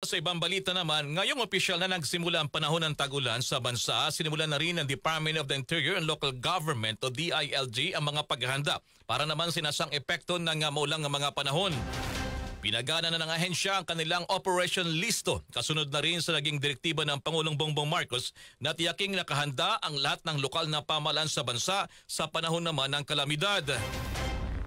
Sa ibang balita naman, ngayong opisyal na nagsimula ang panahon ng tag-ulan sa bansa, sinimulan na rin ng Department of the Interior and Local Government o DILG ang mga paghahanda para naman sinasang epekto ng maulang mga panahon. Pinagana na ng ahensya ang kanilang Operation Listo, kasunod na rin sa naging direktiba ng Pangulong Bongbong Marcos na tiyaking nakahanda ang lahat ng lokal na pamahalaan sa bansa sa panahon naman ng kalamidad.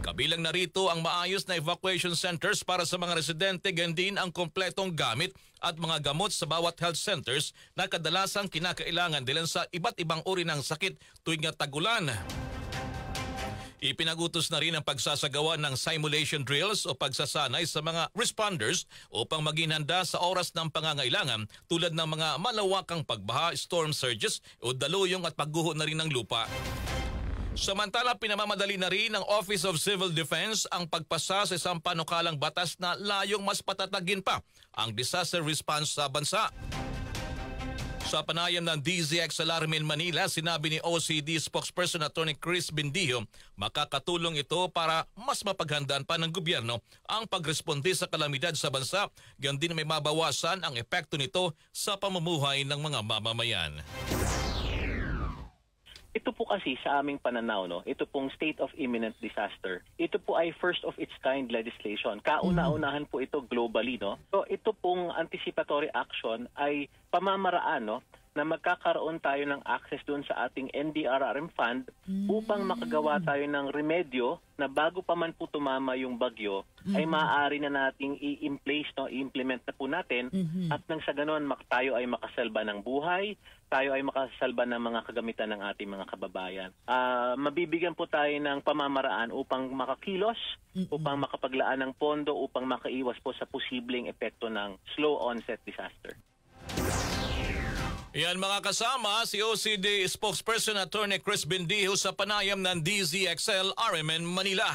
Kabilang narito ang maayos na evacuation centers para sa mga residente, ganyan ang kompletong gamit at mga gamot sa bawat health centers na kadalasang kinakailangan din sa iba't ibang uri ng sakit tuwing tag-ulan. Ipinagutos na rin ang pagsasagawa ng simulation drills o pagsasanay sa mga responders upang maging handa sa oras ng pangangailangan tulad ng mga malawakang pagbaha, storm surges o daluyong at pagguho na rin ng lupa. Samantala, pinamamadali na rin ng Office of Civil Defense ang pagpasa sa isang panukalang batas na layong mas patatagin pa ang disaster response sa bansa. Sa panayam ng DZXL in Manila, sinabi ni OCD spokesperson Attorney Chris Bendijo, makakatulong ito para mas mapaghandaan pa ng gobyerno ang pagresponde sa kalamidad sa bansa, gayon din may mabawasan ang epekto nito sa pamumuhay ng mga mamamayan. Ito po kasi sa aming pananaw, ito pong state of imminent disaster. Ito po ay first of its kind legislation. Kauna-unahan po ito globally. So ito pong anticipatory action ay pamamaraan na magkakaroon tayo ng access doon sa ating NDRRM fund upang makagawa tayo ng remedyo na bago pa man po tumama yung bagyo ay maaari na nating i-implement na po natin at nang sa ganon tayo ay makasalba ng buhay, tayo ay makasalba ng mga kagamitan ng ating mga kababayan. Mabibigyan po tayo ng pamamaraan upang makakilos, upang makapaglaan ng pondo, upang makaiwas po sa posibleng epekto ng slow onset disaster. Yan mga kasama, si OCD spokesperson Attorney Chris Bendijo sa panayam ng DZXL RMN Manila.